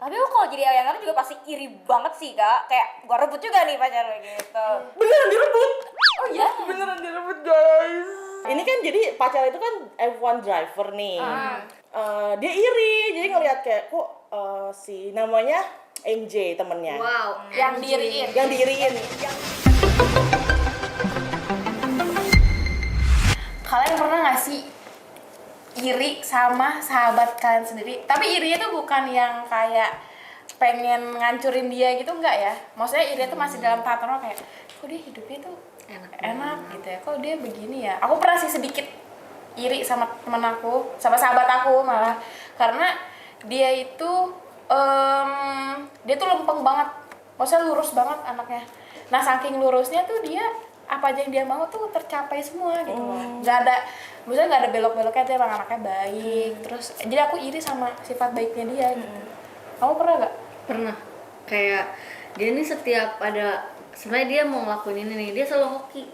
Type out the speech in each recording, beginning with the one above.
Tapi aku kalau jadi Eliana juga pasti iri banget sih kak. Kayak gua rebut juga nih pacar gitu. Beneran direbut? Oh iya? Beneran direbut guys. Ini kan jadi pacar itu kan F1 driver nih. Dia iri, jadi ngelihat kayak kok si namanya MJ temennya. Wow, Yang diiriin. Yang diiriin. Kalian pernah gak sih iri sama sahabat kalian sendiri? Tapi irinya tuh bukan yang kayak pengen ngancurin dia gitu, enggak ya? Maksudnya irinya tuh masih dalam tahap normal kayak kok dia hidupnya tuh enak gitu ya, kok dia begini ya. Aku pernah sih sedikit iri sama temen aku, sama sahabat aku malah. Karena dia itu dia tuh lempeng banget, maksudnya lurus banget anaknya. Nah saking lurusnya tuh dia apa aja yang dia mau tuh tercapai semua gitu loh. Maksudnya nggak ada belok-beloknya, dia emang anaknya baik. Terus jadi aku iri sama sifat baiknya dia gitu. Kamu pernah gak? pernah. Kayak dia nih setiap ada, sebenarnya dia mau ngelakuin ini nih, dia selalu hoki.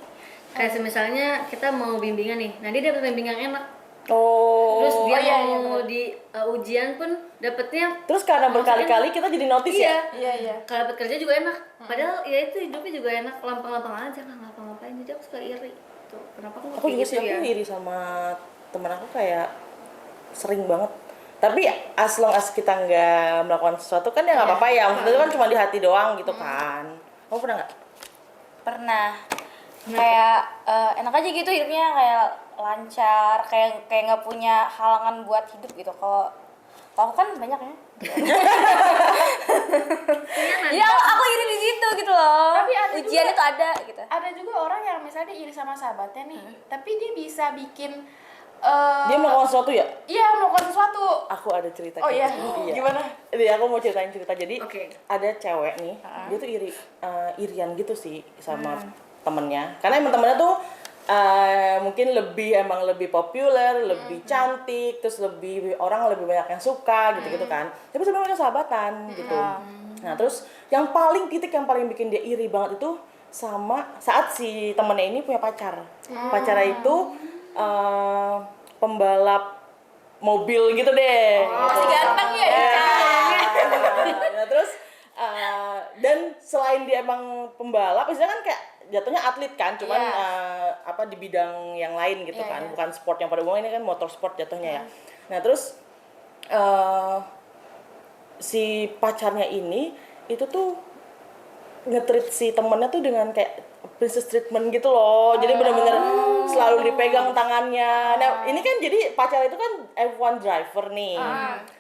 Kayak misalnya kita mau bimbingan nih, nah dia dapat bimbingan yang enak. Terus dia mau di ujian pun dapetnya. Terus karena berkali-kali kita jadi notice ya. Iya. Kalau dapat kerja juga enak. Padahal ya itu hidupnya juga enak, lempeng-lempeng aja, nggak ngapa-ngapain. Jadi aku suka iri. Tuh, kenapa Aku juga sih, aku iri sama temen aku kayak sering banget. Tapi as long as kita nggak melakukan sesuatu kan ya nggak apa-apa ya. Maksudnya itu kan cuma di hati doang gitu kan. Kamu pernah nggak? Pernah. Kayak enak aja gitu hidupnya, kayak lancar, kayak nggak punya halangan buat hidup gitu. Kalau aku kan banyak ya. Iya, aku iri di situ gitu loh. Tapi ada ujian juga- itu ada gitu. Ada juga orang yang misalnya dia iri sama sahabatnya nih, tapi dia bisa bikin Dia melakukan sesuatu ya? iya, melakukan sesuatu. Aku ada cerita. Oh kayak iya, gitu. gimana? Jadi aku mau ceritain cerita. Jadi Oke. ada cewek nih, dia tuh irian gitu sih sama temennya. Karena emang temennya tuh mungkin emang lebih populer, lebih cantik, terus orang lebih banyak yang suka gitu-gitu kan. Tapi sebenarnya mereka sahabatan gitu. Nah terus yang paling bikin dia iri banget itu sama saat si temennya ini punya pacar. Pacarnya itu pembalap mobil gitu deh. Masih ganteng ya, Nah, terus dan selain dia emang pembalap, misalnya kan kayak jatuhnya atlet kan, cuman di bidang yang lain gitu kan, bukan sport yang pada umumnya, ini kan motorsport jatuhnya ya. Nah terus si pacarnya ini itu tuh nge-treat si temennya tuh dengan kayak princess treatment gitu loh. Jadi benar-benar selalu dipegang tangannya. Nah, ini kan jadi pacar itu kan F1 driver nih.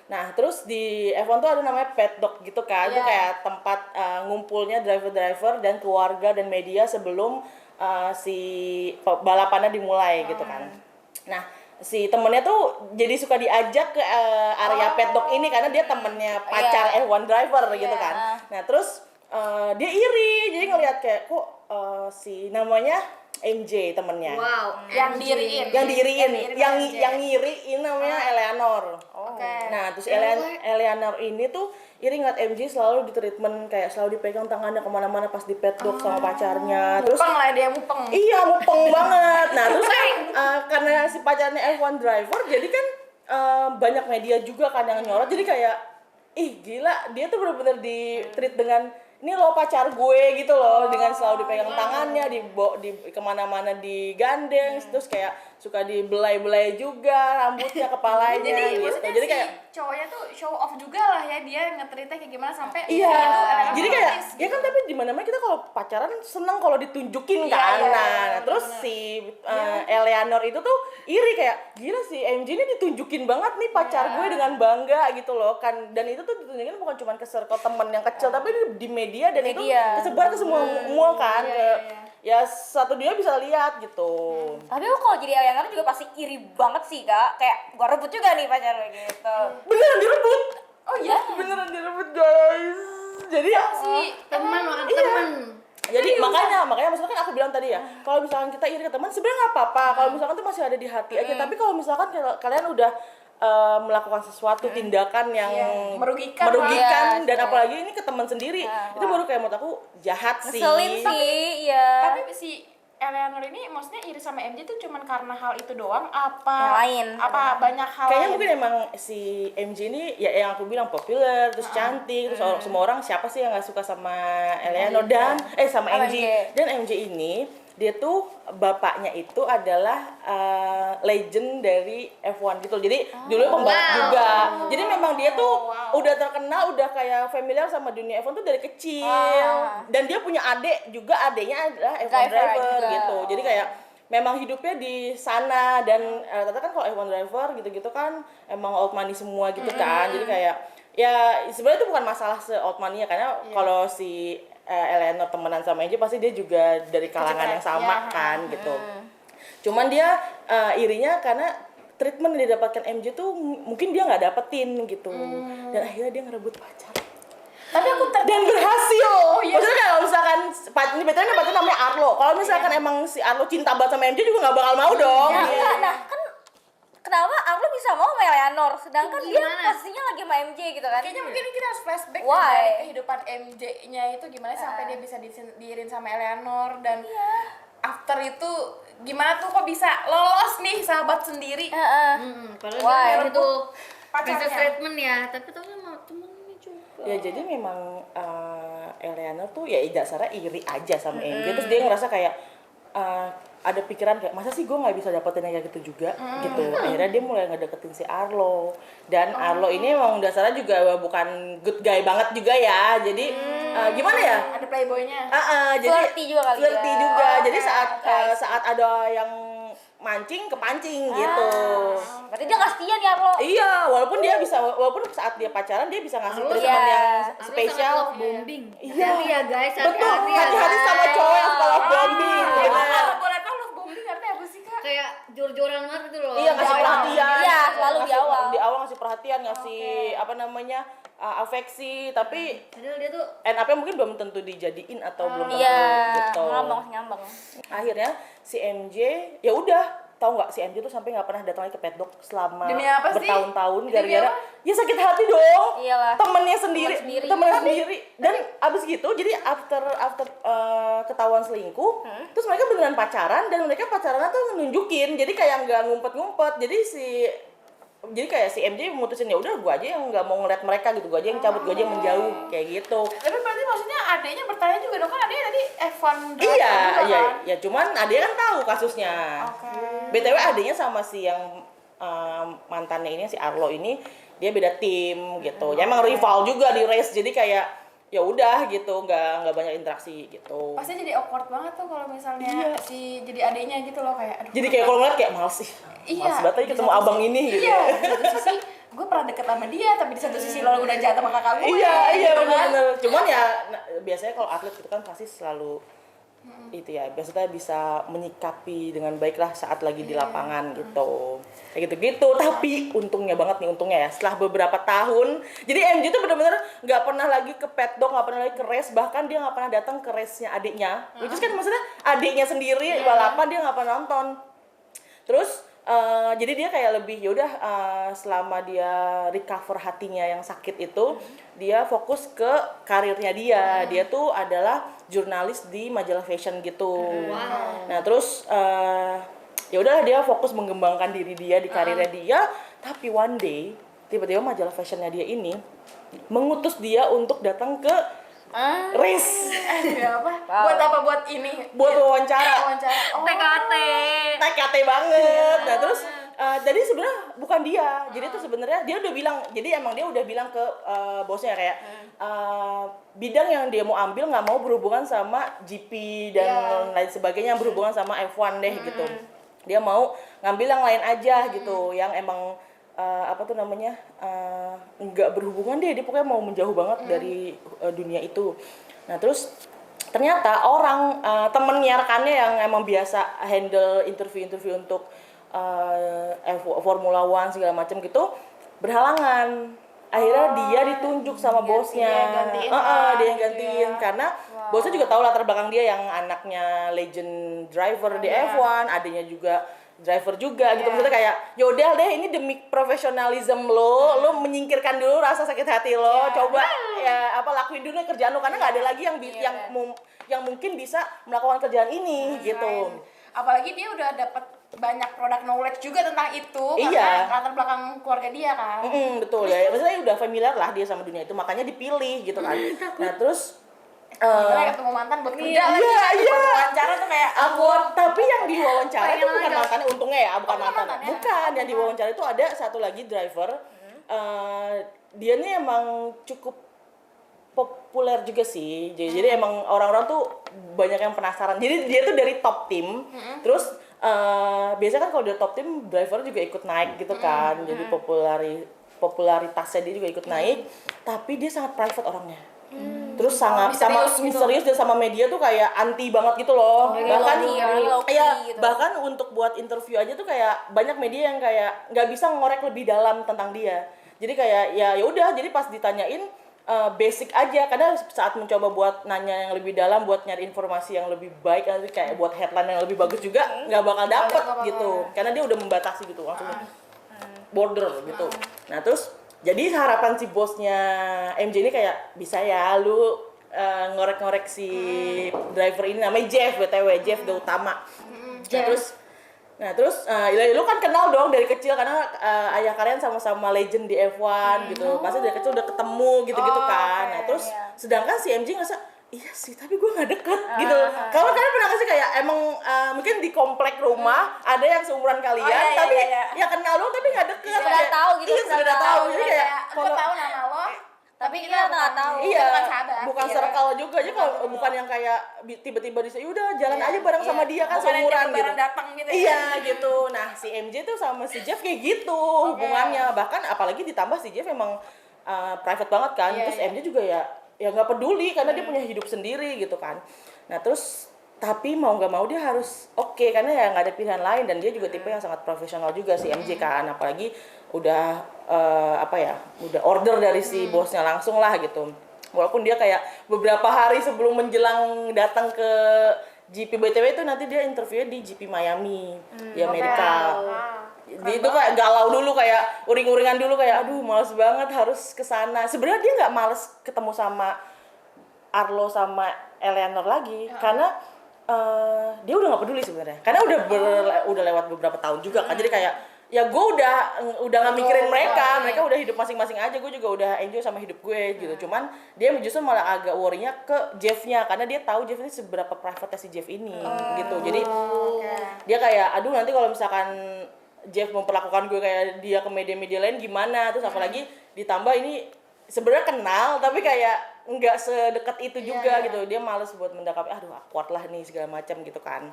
Nah, terus di F1 tuh ada namanya paddock gitu kan. Itu kayak tempat ngumpulnya driver-driver dan keluarga dan media sebelum si balapannya dimulai gitu kan. Nah, si temennya tuh jadi suka diajak ke area paddock ini karena dia temennya pacar F1 driver gitu kan. Nah, terus dia iri, jadi ngelihat kayak kok si namanya MJ temennya. Wow, Yang diiriin. Yang ngiri ini namanya Eleanor. Nah, terus Eleanor ini tuh iri ngeliat MJ selalu di treatment, kayak selalu dipegang tangannya kemana-mana pas di paddock sama pacarnya. Terus Mupeng lah dia, mupeng. iya, mupeng banget. Nah, terus karena si pacarnya F1 driver, jadi kan banyak media juga kan yang nyorot. Jadi kayak, ih gila, dia tuh bener-bener di treat dengan ini lo pacar gue gitu loh, dengan selalu dipegang tangannya, di kemana-mana digandeng, terus kayak suka dibelai-belai juga rambutnya, kepalanya Jadi gitu. maksudnya Jadi si kayak cowoknya tuh show off juga lah ya, dia nge-treatnya kayak gimana sampai iya, dia tuh elegan jadi kayak artis ya kan, tapi di mana-mana kita kalau pacaran seneng kalau ditunjukin kan. Nah, terus si Eleanor itu tuh iri kayak gila, si MJ ini ditunjukin banget nih pacar gue dengan bangga gitu loh kan. Dan itu tuh ditunjukin bukan cuma ke circle temen yang kecil, tapi di media, dan itu tersebar ke semua kan, ya satu dia bisa lihat gitu. Tapi aku kalau jadi Eliana juga pasti iri banget sih kak. Kayak gua rebut juga nih pacar gitu. Beneran direbut? Oh iya? Beneran direbut guys. Jadi teman makan teman. Jadi makanya maksudnya kan aku bilang tadi ya, kalau misalkan kita iri ke teman sebenarnya nggak apa-apa, kalau misalkan tuh masih ada di hati aja. Tapi kalau misalkan kalian udah melakukan sesuatu tindakan yang merugikan dan apalagi ini ke teman sendiri, itu baru kayak menurut aku jahat sih. Ngeselin sih, iya. Tapi si Eleanor ini maksudnya iri sama MJ tuh cuman karena hal itu doang apa Yang lain. apa banyak hal Kayaknya lain? mungkin emang si MJ ini ya yang aku bilang populer, terus cantik, terus semua orang siapa sih yang nggak suka sama Eleanor dan sama Sama MJ. MJ. Dan MJ ini dia tuh bapaknya itu adalah legend dari F1 gitu. Jadi dulu pembalap juga. Jadi memang dia tuh udah terkenal, udah kayak familiar sama dunia F1 tuh dari kecil. Dan dia punya adik juga, adiknya adalah F1 driver juga. gitu. Jadi kayak memang hidupnya di sana dan ternyata kan kalau F1 driver gitu-gitu kan emang old money semua gitu kan. Jadi kayak ya sebenarnya itu bukan masalah old money ya karena kalau si Eleanor temenan sama Angie pasti dia juga dari kalangan yang sama kan gitu. Cuman dia irinya karena treatment yang didapatkan MJ tuh mungkin dia nggak dapetin gitu. Dan akhirnya dia ngerebut pacar. Tapi aku Dan berhasil. iya. Maksudnya kalau misalkan ini betulnya pacar namanya Arlo. Kalau misalkan emang si Arlo cinta banget sama MJ juga nggak bakal mau dong. Nah, enggak, nah kan kenapa Arlo bisa mau sama Eleanor sedangkan dia Gimana? posisinya lagi sama MJ gitu kan. kayaknya mungkin kita harus flashback Why? dari kehidupan MJ-nya itu gimana sampai dia bisa diirin sama Eleanor dan after itu gimana tuh kok bisa lolos nih sahabat sendiri Padahal Wah, dia itu itu pacarnya. princess treatment ya, tapi tahu sama temennya juga. Ya jadi memang Eleanor tuh ya dasarnya iri aja sama MJ. Terus dia ngerasa kayak ada pikiran kayak masa sih gue nggak bisa dapetin yang kayak gitu juga gitu. Akhirnya dia mulai ngedeketin si Arlo. Dan Arlo ini emang dasarnya juga bukan good guy banget juga ya. Jadi gimana ya? ada playboynya Jadi Flirty juga kali flirty ya. juga. Oh, Jadi oke. saat ada yang mancing kepancing gitu. Berarti dia kasihan ya Arlo. Iya, walaupun saat dia pacaran dia bisa ngasih Arlo treatment iya. yang Arlo spesial. sangat love bombing. Iya. Hati ya guys, Betul, hati-hati ya hati-hati guys. sama cowok yang suka love bombing. Emang Bener. kalau boleh tahu love bombing artinya apa sih kak? Kayak jor-joran banget gitu loh. Iya, ngasih awal. perhatian. Iya, selalu di Ngasih- awal. Di awal ngasih perhatian, ngasih apa namanya? Afeksi, tapi Padahal dia tuh up-nya mungkin belum tentu dijadiin atau belum tentu Iya, gitu. ngambang. Akhirnya si MJ ya udah, tahu nggak si MJ tuh sampai nggak pernah datang lagi ke paddock selama Demi apa sih? bertahun-tahun Demi gara-gara apa? ya sakit hati dong. Iyalah. Temennya sendiri. Dan abis gitu jadi after ketahuan selingkuh, terus mereka beneran pacaran dan mereka pacarannya tuh nunjukin, jadi kayak nggak ngumpet-ngumpet. Jadi kayak si MJ memutusin ya udah gue aja yang nggak mau ngeliat mereka gitu, gue aja yang cabut, gue aja yang menjauh kayak gitu. Tapi berarti maksudnya adeknya bertanya juga dong kan adeknya tadi F1 driver Iya, juga iya, kan? ya cuman adiknya kan tahu kasusnya. BTW adiknya sama si yang mantannya ini si Arlo ini dia beda tim gitu. Ya emang rival juga di race, jadi kayak ya udah gitu, nggak banyak interaksi gitu. Pasti jadi awkward banget tuh kalau misalnya si jadi adeknya gitu loh kayak aduh. Jadi kayak kalau ngeliat kayak males sih. Iya. Males banget aja Di ketemu satu abang sisi- ini gitu. Iya, di satu sisi gue pernah deket sama dia, tapi di satu sisi lo udah jahat sama kakak gue. Iya, gitu kan. benar-benar. Cuman ya biasanya kalau atlet itu kan pasti selalu itu ya, biasanya bisa menyikapi dengan baik lah saat lagi di lapangan gitu. Kayak gitu-gitu. Tapi untungnya banget nih, untungnya ya, setelah beberapa tahun, jadi MJ tuh benar-benar nggak pernah lagi ke paddock, nggak pernah lagi ke race, bahkan dia nggak pernah datang ke race-nya adiknya. Which is kan maksudnya adiknya sendiri balapan dia nggak pernah nonton. Terus jadi dia kayak lebih yaudah selama dia recover hatinya yang sakit itu dia fokus ke karirnya dia tuh adalah jurnalis di majalah fashion gitu. Nah terus ya udahlah dia fokus mengembangkan diri dia di karirnya dia, tapi one day tiba-tiba majalah fashionnya dia ini mengutus dia untuk datang ke race Ya apa? Buat apa? Buat ini. buat wawancara. Wawancara. Oh. TKT banget. Nah terus jadi sebenarnya bukan dia. Jadi tuh sebenarnya dia udah bilang. Jadi emang dia udah bilang ke bosnya kayak bidang yang dia mau ambil nggak mau berhubungan sama GP dan lain sebagainya, yang berhubungan sama F1 deh gitu. Dia mau ngambil yang lain aja gitu, yang emang apa tuh namanya nggak berhubungan deh. Dia pokoknya mau menjauh banget dari dunia itu. Nah terus ternyata orang temennya rekannya yang emang biasa handle interview untuk Formula One segala macam gitu berhalangan. Akhirnya dia ditunjuk sama bosnya. Dia yang gantiin karena bosnya juga tahu latar belakang dia yang anaknya legend driver di F1, adanya juga driver juga gitu. Maksudnya kayak yaudah deh ini demi profesionalism lo menyingkirkan dulu rasa sakit hati lo, coba ya apa lakuin dulu kerjaan lo karena nggak ada lagi yang mungkin bisa melakukan kerjaan ini gitu. Apalagi dia udah dapat banyak produk knowledge juga tentang itu Iya. karena latar belakang keluarga dia kan. Betul ya, maksudnya udah familiar lah dia sama dunia itu, makanya dipilih gitu kan. Nah terus Gila ketemu mantan buat kerja lagi. iya. Buat wawancara tuh kayak Tapi yang diwawancara itu bukan lagi. mantannya, untungnya ya, bukan mantan. mantannya. Bukan, yang diwawancara itu ada satu lagi driver. Dia nih emang cukup populer juga sih. Jadi emang orang-orang tuh banyak yang penasaran. Jadi dia tuh dari top tim. Terus biasanya kan kalau dia top tim, driver juga ikut naik gitu kan. Jadi popularitasnya dia juga ikut naik. Tapi dia sangat private orangnya. Terus sangat misterius dia sama media tuh kayak anti banget gitu loh. Bahkan gitu. bahkan untuk buat interview aja tuh kayak banyak media yang kayak nggak bisa ngorek lebih dalam tentang dia. Jadi kayak ya udah, jadi pas ditanyain basic aja, karena saat mencoba buat nanya yang lebih dalam, buat nyari informasi yang lebih baik, nanti kayak buat headline yang lebih bagus juga nggak bakal dapet gitu, karena dia udah membatasi gitu langsung border gitu. Nah terus jadi harapan si bosnya MJ ini kayak bisa ya lu ngorek-ngorek si driver ini, namanya Jeff BTW, Jeff Gautama. Nah terus lu kan kenal dong dari kecil karena ayah kalian sama-sama legend di F1 gitu. Pasti dari kecil udah ketemu gitu-gitu kan. Nah terus sedangkan si MJ ngerasa iya sih, tapi gue gak deket gitu. Kalau kalian pernah nggak sih kayak emang mungkin di komplek rumah ada yang seumuran kalian, tapi ya kenal lo tapi gak deket. Sudah tahu gitu, Iya, sudah tahu. Jadi kayak gue tahu nama lo, tapi kita nggak tahu. iya, bukan sahabat. bukan circle juga. Jadi kalau bukan yang kayak tiba-tiba di udah jalan aja bareng sama dia kan Bukan yang seumuran tiap gitu. bareng datang gitu ya. Iya gitu. Nah si MJ tuh sama si Jeff kayak gitu hubungannya. Bahkan apalagi ditambah si Jeff emang private banget kan. Terus MJ juga ya nggak peduli karena dia punya hidup sendiri gitu kan. Nah terus tapi mau nggak mau dia harus oke, karena ya nggak ada pilihan lain, dan dia juga tipe yang sangat profesional juga si MJ kan, apalagi udah udah order dari si bosnya langsung lah gitu. Walaupun dia kayak beberapa hari sebelum menjelang datang ke GP BTW itu nanti dia interviewnya di GP Miami di Amerika. Dia itu kayak galau dulu, kayak uring-uringan dulu, kayak aduh males banget harus kesana. Sebenarnya dia nggak males ketemu sama Arlo sama Eleanor lagi karena dia udah nggak peduli sebenarnya, karena udah lewat beberapa tahun juga kan. Jadi kayak ya gue udah nggak mikirin mereka udah hidup masing-masing aja, gue juga udah enjoy sama hidup gue gitu. Cuman dia justru malah agak worry-nya ke Jeff-nya, karena dia tahu Jeff ini seberapa private si Jeff ini gitu. Jadi dia kayak aduh nanti kalau misalkan Jeff memperlakukan gue kayak dia ke media-media lain gimana, terus apalagi ditambah ini sebenarnya kenal tapi kayak nggak sedekat itu juga gitu. Dia males buat mendekati, aduh awkward lah nih segala macam gitu kan.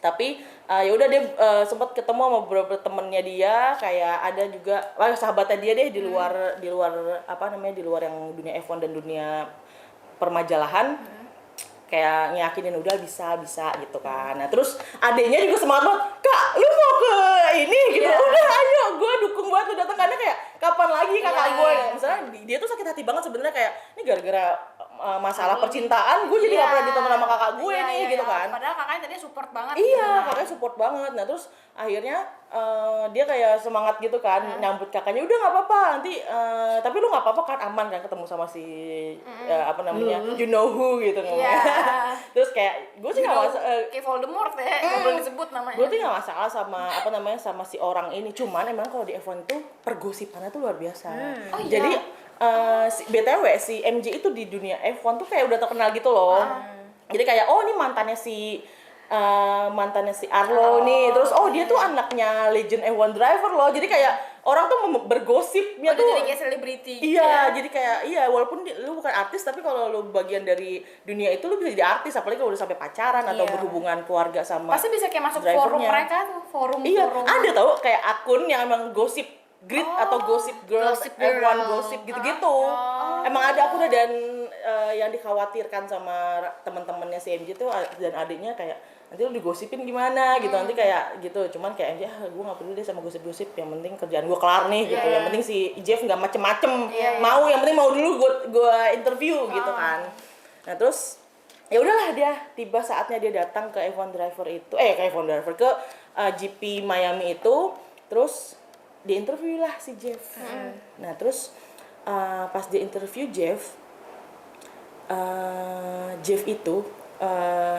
Tapi ya udah dia sempat ketemu sama beberapa temennya dia, kayak ada juga sahabatnya dia deh di luar di luar yang dunia F1 dan dunia permajalahan. Kayak ngeyakinin udah bisa gitu kan. Nah terus adenya juga semangat banget, kak lu mau ke ini gitu, udah ayo gue dukung banget lu datang, karena kayak kapan lagi kakak gue ya. Misalnya dia tuh sakit hati banget sebenarnya, kayak ini gara-gara masalah percintaan gue jadi gak pernah ditonton sama kakak gue nih gitu kan. Padahal kakaknya tadi support banget. Iya, kakaknya support banget. Nah terus akhirnya dia kayak semangat gitu kan, nyambut kakaknya, udah nggak apa-apa nanti, tapi lu nggak apa-apa kan, aman kan ketemu sama si you know who gitu ngomongnya. Terus kayak gue sih nggak masalah, kayak Voldemort ya, nggak boleh disebut namanya. gue tuh nggak masalah sama sama si orang ini. Cuman emang kalau di F1 tuh pergosipannya tuh luar biasa. Jadi BTW si MJ itu di dunia F1 tuh kayak udah terkenal gitu loh. Jadi kayak ini mantannya si Arlo nih, terus dia tuh anaknya legend F1 driver loh. Jadi kayak orang tuh bergosipnya tuh jadi kayak selebriti. Iya, jadi kayak walaupun lu bukan artis, tapi kalau lu bagian dari dunia itu lu bisa jadi artis, apalagi kalau udah sampai pacaran atau berhubungan keluarga sama Pasti bisa kayak masuk drivernya. forum mereka tuh, forum. Iya, ada tau kayak akun yang emang gosip grid atau gossip girl, F1 gossip gitu-gitu. Emang ada akun, dan yang dikhawatirkan sama teman-temannya si MJ tuh dan adiknya kayak nanti lu digosipin gimana gitu, nanti kayak gitu. Cuman kayak MJ gue nggak peduli deh sama gosip-gosip, yang penting kerjaan gue kelar nih gitu. Yang penting si Jeff nggak macem-macem yang penting mau dulu gue interview gitu kan. Nah terus ya udahlah, dia tiba saatnya dia datang ke F1 driver itu ke GP Miami itu, terus di interview lah si Jeff. Nah terus pas di interview Jeff itu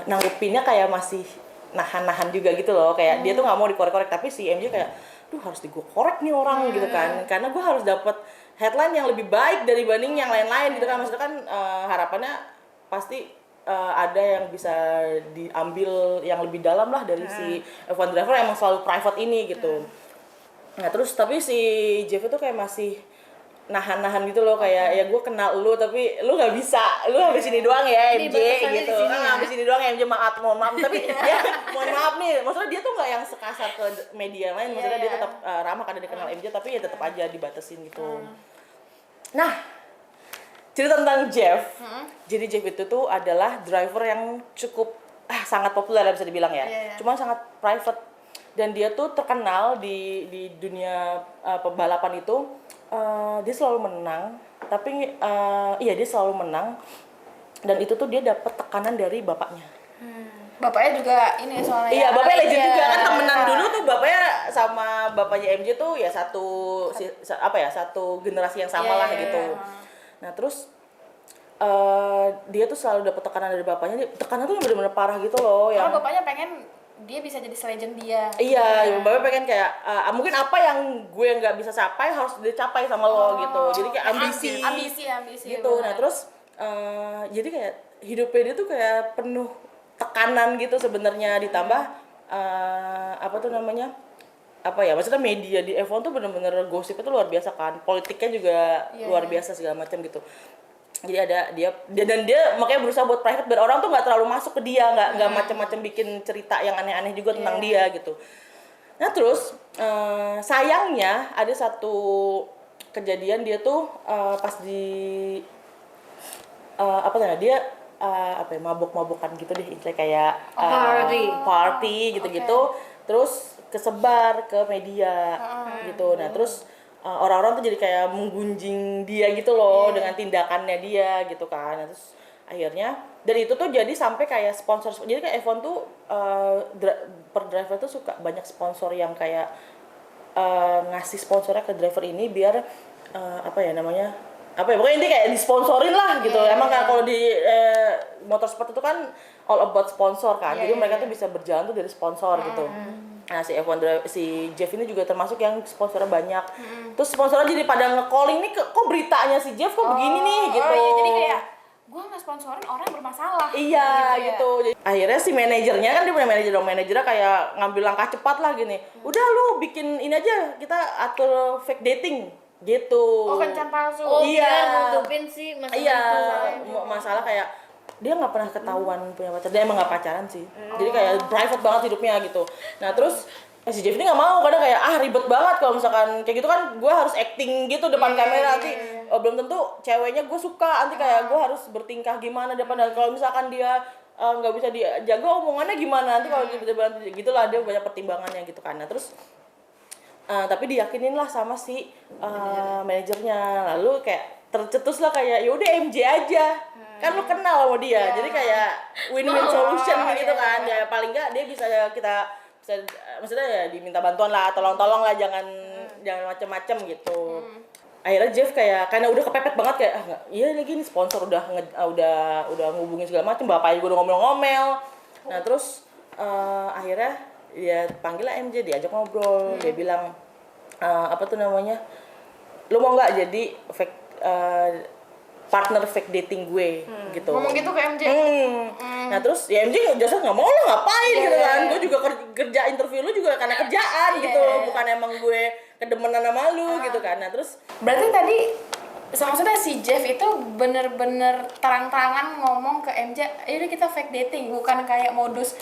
nanggepinnya kayak masih nahan-nahan juga gitu loh, kayak dia tuh nggak mau dikorek-korek, tapi si MJ kayak, duh harus dikorek nih orang gitu kan, karena gue harus dapet headline yang lebih baik dibanding yang lain-lain gitu kan, maksudnya kan harapannya pasti ada yang bisa diambil yang lebih dalam lah dari si F1 driver emang selalu private ini gitu. Nah terus tapi si Jeff itu kayak masih nahan-nahan gitu loh, kayak ya gue kenal lu tapi lu nggak bisa, lu sampai sini doang ya Ini MJ batasannya gitu, di sini ya. sampai sini doang ya MJ, mohon maaf tapi ya mohon maaf nih, maksudnya dia tuh nggak yang sekasar ke media lain, maksudnya dia tetap ramah karena dikenal MJ, tapi ya tetap aja dibatasin gitu. Nah cerita tentang Jeff, jadi Jeff itu tuh adalah driver yang cukup sangat populer bisa dibilang ya, cuma sangat private, dan dia tuh terkenal di dunia pembalapan itu. Dia selalu menang, tapi dia selalu menang, dan itu tuh dia dapat tekanan dari bapaknya. Bapaknya juga ini soalnya. Iya, bapaknya legend Iya. juga kan, temenan dulu tuh bapaknya sama bapaknya MJ tuh ya satu generasi yang sama lah gitu. Nah terus dia tuh selalu dapat tekanan dari bapaknya, tekanan tuh benar-benar parah gitu loh. Karena Yang bapaknya pengen dia bisa jadi legend dia. iya, bapaknya pengen kayak mungkin apa yang gue nggak bisa capai harus dicapai sama lo gitu. Jadi kayak ambisi gitu. Bener. Nah terus jadi kayak hidupnya dia tuh kayak penuh tekanan gitu sebenarnya, ditambah maksudnya media di F1 tuh bener-bener gosipnya tuh luar biasa kan, politiknya juga luar biasa segala macam gitu. Jadi ada dia makanya berusaha buat private biar orang tuh nggak terlalu masuk ke dia, nggak macam-macam bikin cerita yang aneh-aneh juga tentang dia gitu. Nah terus sayangnya ada satu kejadian, dia tuh pas di dia mabok-mabokan gitu deh, kayak party gitu-gitu, terus kesebar ke media gitu. Nah terus orang-orang tuh jadi kayak menggunjing dia gitu loh dengan tindakannya dia gitu kan. Nah, terus akhirnya dan itu tuh jadi sampai kayak sponsor, jadi kayak F1 tuh per driver tuh suka banyak sponsor yang kayak ngasih sponsornya ke driver ini biar pokoknya ini kayak disponsorin lah gitu. Emang kan kalau di motorsport itu kan all about sponsor kan, jadi mereka tuh bisa berjalan tuh dari sponsor gitu. Nah si Jeff ini juga termasuk yang sponsornya banyak. Terus sponsornya jadi pada nge-calling nih, kok beritanya si Jeff kok begini nih gitu. Iya, jadi kayak gue nggak sponsorin orang yang bermasalah. Iya gitu. Jadi, akhirnya si manajernya kan, dia punya manajernya kayak ngambil langkah cepat lah gini. Udah lu bikin ini aja, kita atur fake dating gitu. Oh, kencan palsu. Iya. Biar nutupin sih masalah Iya, itu. masalah kayak dia nggak pernah ketahuan punya pacar, dia emang nggak pacaran sih, jadi kayak private banget hidupnya gitu. Nah terus si Jeff ini nggak mau, kadang kayak ribet banget kalau misalkan kayak gitu kan, gue harus acting gitu depan kamera, nanti belum tentu ceweknya gue suka, nanti kayak gue harus bertingkah gimana depan, dan kalau misalkan dia nggak bisa dijaga omongannya gimana, nanti kalau tiba-tiba gitulah, dia banyak pertimbangannya gitu kan. Nah terus tapi diyakinin lah sama si manajernya, lalu kayak tercetus lah kayak yaudah MJ aja, kan lu kenal sama dia, jadi kayak win-win solution gitu kan. Ya paling nggak dia bisa maksudnya ya diminta bantuan lah, tolong lah, jangan macem-macem gitu. Akhirnya Jeff kayak karena udah kepepet banget kayak iya lagi nih sponsor udah ngubungin segala macem, bapaknya gue udah ngomel-ngomel. Nah terus akhirnya dia panggil lah MJ, diajak ngobrol, dia bilang lu mau nggak jadi partner fake dating gue gitu. Ngomong gitu ke MJ. Nah terus ya MJ jasa nggak mau lah, ngapain gitu kan, gue juga kerja interview lu juga karena kerjaan gitu, bukan emang gue kedemenan sama lu gitu kan. Nah terus Berarti tadi maksudnya si Jeff itu bener-bener terang-terangan ngomong ke MJ, yaudah kita fake dating, bukan kayak modus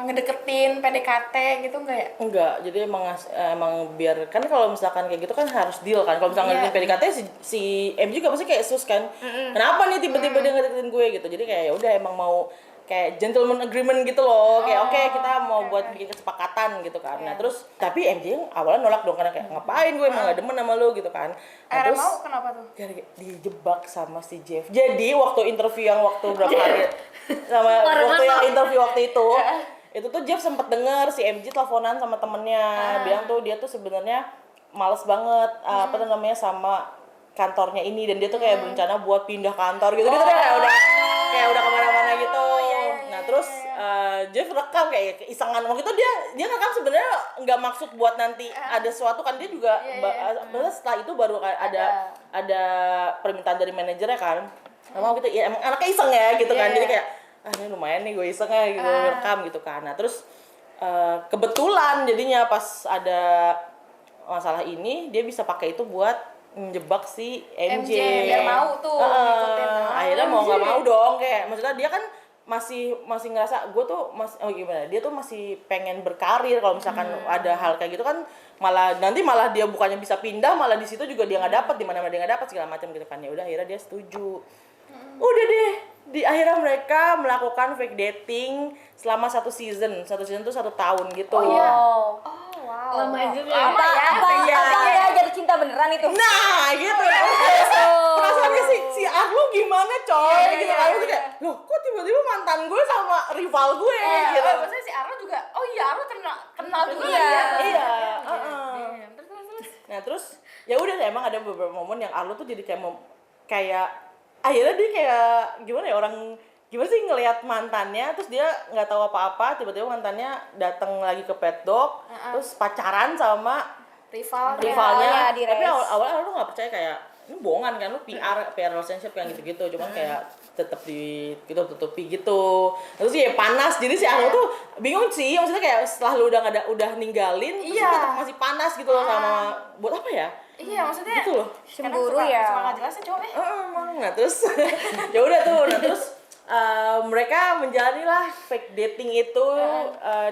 ngedeketin PDKT gitu, enggak ya? enggak, jadi emang biar kan kalau misalkan kayak gitu kan harus deal kan. Kalau misalkan ngedeketin PDKT si MJ juga pasti kayak sus kan, kenapa nih tiba-tiba dia ngedeketin gue gitu. Jadi kayak ya udah emang mau kayak gentleman agreement gitu loh, kayak oke, kita mau buat bikin kesepakatan gitu kan. Nah terus tapi MJ awalnya nolak dong, karena kayak ngapain gue emang gak demen sama lu gitu kan. Nah, terus mau kenapa tuh? dijebak sama si Jeff. Jadi waktu interview yang waktu berapa hari sama waktu yang interview waktu itu itu tuh Jeff sempet denger si MJ teleponan sama temennya, bilang tuh dia tuh sebenarnya males banget apa tuh namanya sama kantornya ini, dan dia tuh kayak berencana buat pindah kantor gitu gitu kayak udah kemana-mana gitu. Nah terus Jeff rekam kayak keisengan waktu itu, dia rekam sebenarnya nggak maksud buat nanti ada sesuatu kan, dia juga setelah itu baru ada permintaan dari manajernya kan, emang gitu ya emang anaknya iseng ya gitu kan, jadi kayak ini lumayan nih gue iseng ya gitu rekam gitu kan. Nah terus kebetulan jadinya pas ada masalah ini dia bisa pakai itu buat menjebak si MJ. biar mau tuh ngikutin. Akhirnya mau nggak mau dong, kayak maksudnya dia kan masih ngerasa gue tuh gimana, dia tuh masih pengen berkarir. Kalau misalkan ada hal kayak gitu kan malah dia bukannya bisa pindah, malah di situ juga dia nggak dapet, di mana dia nggak dapet segala macam gitu kan. Ya udah akhirnya dia setuju. Udah deh, di akhirnya mereka melakukan fake dating selama 1 season tuh 1 tahun gitu. Wow. Lama juga. Apa dia jadi cinta beneran itu? Nah gitu. Perasaannya si Arlo gimana coy gitu kan, itu kayak loh kok tiba-tiba mantan gue sama rival gue gitu. Maksudnya si Arlo juga, Arlo kenal juga Iya. Iya. Nah terus ya udah, emang ada beberapa momen yang Arlo tuh jadi kayak akhirnya dia kayak gimana ya, orang gimana sih ngelihat mantannya, terus dia nggak tahu apa-apa, tiba-tiba mantannya datang lagi ke pet dog, terus pacaran sama rivalnya. di Tapi race. awalnya lu nggak percaya, kayak ini bohongan kan, lu PR relationship yang gitu-gitu, cuman kayak tetap tutupi gitu. Terus ya panas, jadi si Arlo tuh bingung sih, maksudnya kayak setelah lu udah ninggalin, terus tetap masih panas gitu loh sama buat apa ya? Iya, maksudnya Gitu loh. Cemburu ya. suka nggak jelasnya cowok Nah terus ya udah tuh, nah terus mereka menjalanilah fake dating itu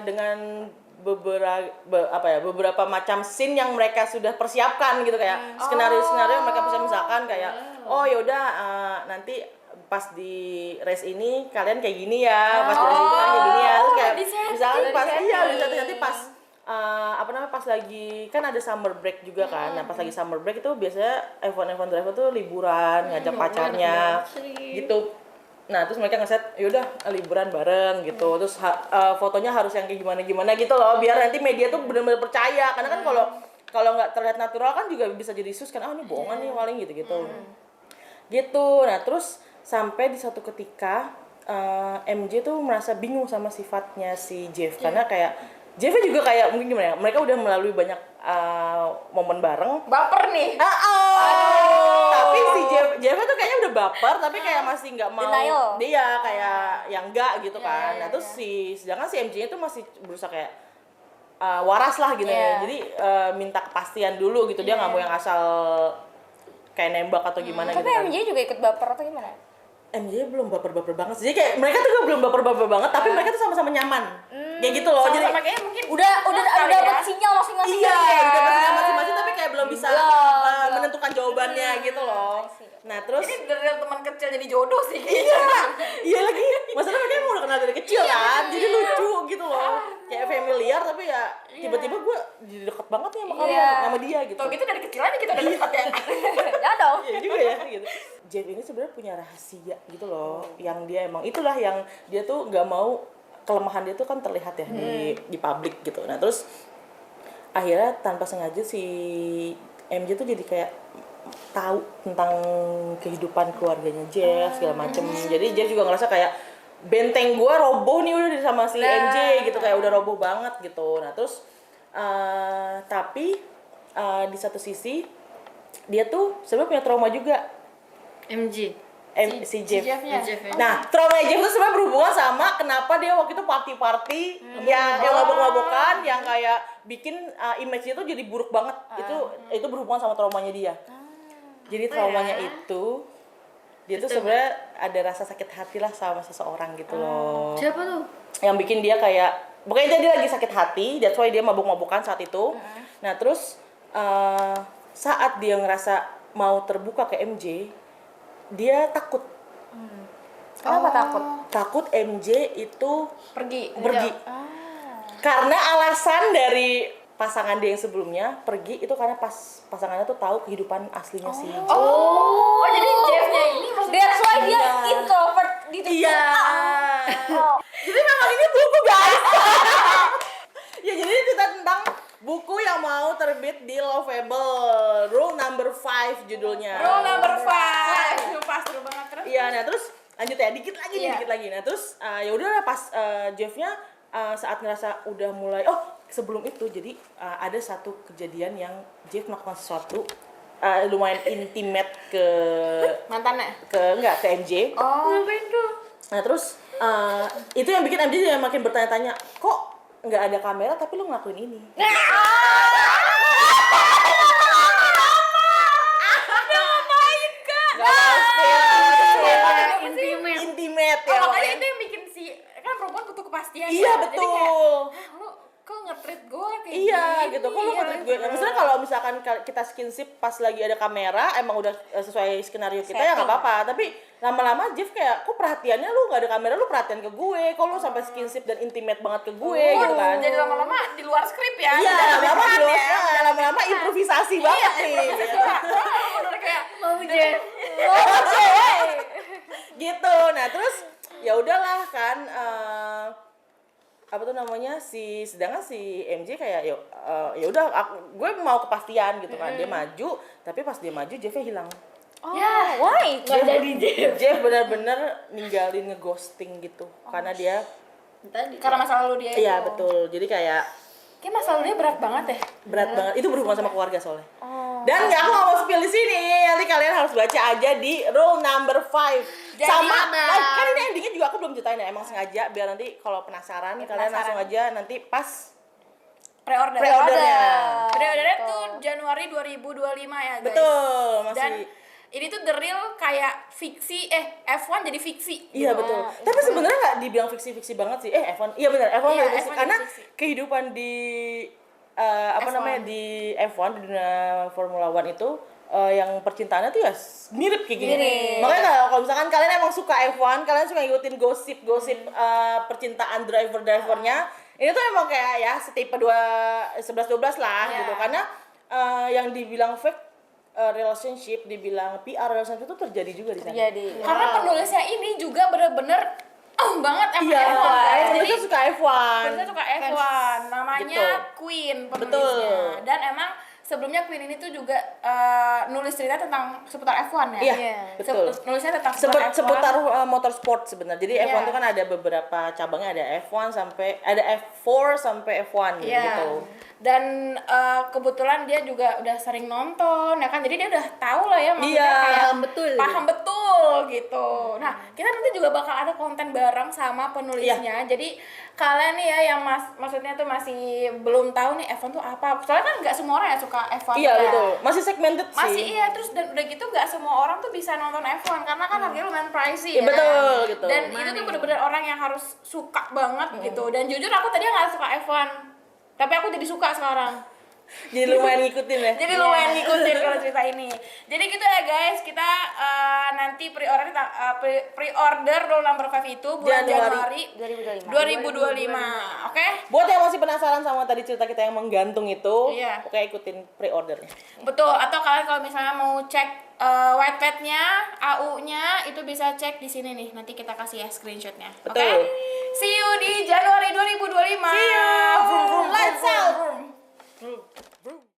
dengan beberapa macam scene yang mereka sudah persiapkan gitu, kayak skenario yang mereka bisa misalkan kayak yaudah nanti pas di race ini kalian kayak gini ya, pas di race itu kayak gini ya, terus kayak misalkan pas nanti pas pas lagi kan ada summer break juga kan. Nah pas lagi summer break itu biasanya F1 driver tuh liburan ngajak pacarnya gitu. Nah terus mereka ngeset yaudah liburan bareng gitu, terus fotonya harus yang kayak gimana gitu loh, biar nanti media tuh benar-benar percaya, karena kan kalau nggak terlihat natural kan juga bisa jadi isu kan, ini bohongan nih paling gitu. Nah terus sampai di satu ketika MJ tuh merasa bingung sama sifatnya si Jeff, karena kayak Jeffnya juga kayak mungkin gimana ya, mereka udah melalui banyak momen bareng. baper nih. Tapi si Jeffnya tuh kayaknya udah baper, tapi kayak masih nggak mau. Denial. Dia kayak yang enggak gitu kan. Nah terus sedangkan si MJ-nya tuh masih berusaha kayak waras lah gitu ya. Jadi minta kepastian dulu gitu, dia nggak mau yang asal kayak nembak atau gimana gitu Tapi kan. MJ juga ikut baper atau gimana? MJ belum baper-baper banget sih. Jadi kayak mereka tuh belum baper-baper banget, tapi mereka tuh sama-sama nyaman. Kayak gitu loh. Jadi Sama-sama kayaknya mungkin udah kali dapat ya. sinyal masing-masing iya, kali ya. udah pastinya masing-masing, tapi kayak belum bisa Belum. menentukan jawabannya gitu loh. Nah terus ini dari teman kecil jadi jodoh sih kayaknya. iya lagi, maksudnya mereka emang udah kenal dari kecil kan, jadi lucu gitu loh, kayak familiar, tapi ya tiba-tiba gue jadi deket banget nih sama kalian, sama dia gitu. Tuh gitu dari kecil aja kita udah dekat ya. Ya dong. Iya juga ya gitu. Jeff ini sebenarnya punya rahasia gitu loh, yang dia emang itulah yang dia tuh nggak mau kelemahan dia tuh kan terlihat ya di publik gitu. Nah terus akhirnya tanpa sengaja si MJ tuh jadi kayak tahu tentang kehidupan keluarganya Jeff segala macem. Jadi Jeff juga ngerasa kayak benteng gue roboh nih udah sama si MJ gitu, kayak udah roboh banget gitu. Nah terus tapi di satu sisi dia tuh sebenarnya punya trauma juga. Si Jeff. Nah, trauma Jeff itu sebenarnya berhubungan sama kenapa dia waktu itu party-party yang mabok-mabokan, yang kayak bikin image-nya tuh jadi buruk banget. Itu berhubungan sama traumanya dia. Jadi traumanya itu dia tuh sebenarnya ada rasa sakit hati lah sama seseorang gitu loh. Siapa tuh? Yang bikin dia kayak pokoknya dia lagi sakit hati, that's why dia mabok-mabokan saat itu. Nah, terus saat dia ngerasa mau terbuka ke MJ, dia takut. Kenapa takut? Takut MJ itu Pergi. karena alasan dari pasangan dia yang sebelumnya pergi itu karena pas pasangannya tuh tahu kehidupan aslinya si Jeff. Oh, jadi Jeffnya ini maksudnya That's why dia introvert gitu. Iya. Jadi memang ini buku guys. 5 judulnya. Rule number 5. Sumpah seru banget terus. Iya, nah terus lanjut ya, dikit lagi nih, Iya. dikit lagi. Nah terus ya udahlah pas Jeffnya saat ngerasa udah mulai, sebelum itu jadi ada satu kejadian yang Jeff melakukan sesuatu lumayan intimate ke Mantannya. ke MJ. Ngapain tuh? Nah terus itu yang bikin MJ juga makin bertanya-tanya, kok nggak ada kamera tapi lu ngelakuin ini? Nggak mau spill. Intimate ya. Makanya itu yang bikin kan perempuan butuh kepastian. Iya, ya. Jadi betul. kayak, lu kok nge-treat gue kayak Iya gini gitu, kok lu ya? nge-treat gue? Nah, misalnya kalau misalkan kita skinship pas lagi ada kamera, emang udah sesuai skenario kita ya nggak apa-apa. Tapi lama-lama Jeff kayak, kok perhatiannya lu nggak ada kamera, lu perhatian ke gue, kok lu sampai skinship dan intimate banget ke gue gitu kan? Jadi lama-lama di luar skrip ya. Iya, lama-lama Jalan-jalan jelas, ya. lama-lama improvisasi banget nih. Gitu. Bener kayak Mau Jen. Gitu. Nah terus ya udahlah kan. Apa tuh namanya sedangkan si MJ kayak ya udah gue mau kepastian gitu kan, dia maju tapi pas dia maju Jeffnya hilang. Why? Nggak jadi Jeff benar-benar ninggalin ngeghosting gitu karena dia Tadi. karena masa lalu dia iya itu. betul, jadi kayak Kayak masa lalu dia berat banget deh. berat banget, itu berhubungan sama keluarga soalnya. Dan nggak, aku nggak mau spill di sini, nanti kalian harus baca aja di rule number 5. Jadi Sama apa? kan ini endingnya juga aku belum ceritain ya, emang sengaja biar nanti kalau penasaran kalian langsung aja nanti pas Pre-order. pre-ordernya. Pre-ordernya tuh Januari 2025 ya guys. Betul, masih. Dan ini tuh the real kayak fiksi, F1 jadi fiksi. Iya gitu. betul. Tapi sebenarnya nggak dibilang fiksi-fiksi banget sih. F1, iya benar. F1 Iya, nggak fiksi F1 karena jadi fiksi. kehidupan di apa F1. namanya di F1 di dunia Formula One itu yang percintaannya tuh ya mirip kayak gini. Mirip. Makanya kalau misalkan kalian emang suka F1, kalian suka ngikutin gosip-gosip percintaan driver-drivernya, ini tuh emang kayak ya setipe 11-12 lah Iya. gitu. Karena yang dibilang fake relationship, dibilang PR relationship itu terjadi juga di sana. Jadi Karena penulisnya ini juga bener-bener banget sama Iya, F1 guys. Jadi penulisnya suka F1. penulisnya suka F1. Namanya Gitu. Queen penulisnya. Betul. Dan emang sebelumnya Queen ini tuh juga nulis cerita tentang seputar F1 ya. Iya, betul. Nulisnya tentang seputar F1. Seputar motorsport sebenarnya. Jadi Iya. F1 itu kan ada beberapa cabangnya, ada F1 sampai ada F4 sampai F1 Iya. gitu. Dan kebetulan dia juga udah sering nonton ya kan. Jadi dia udah tahu lah ya maksudnya Iya, kayak paham betul. Paham betul gitu. Nah, kita nanti juga bakal ada konten bareng sama penulisnya. Iya. Jadi kalian nih ya yang maksudnya tuh masih belum tahu nih F1 tuh apa. Soalnya kan nggak semua orang ya suka F1. Iya, kan. betul. Masih segmented Masih sih. iya, terus dan udah gitu nggak semua orang tuh bisa nonton F1 karena kan harganya lumayan pricey Iya, ya. betul, gitu. Dan itu tuh bener-bener orang yang harus suka banget gitu. Dan jujur aku tadi nggak suka F1, tapi aku jadi suka sekarang. Jadi lumayan ngikutin ya. Jadi lumayan ngikutin kalau cerita ini. Jadi gitu ya guys, kita nanti pre-order rule number 5 itu bulan Januari Januari 2025. 2025. Oke? Buat yang masih penasaran sama tadi cerita kita yang menggantung itu, Iya. oke ikutin pre-ordernya. Betul, atau kalian kalau misalnya mau cek white pad-nya, AU-nya itu bisa cek di sini nih. Nanti kita kasih ya screenshot-nya. Oke? Betul. See you di Januari 2025. See you. Vroom, vroom, Let's vroom, out. vroom.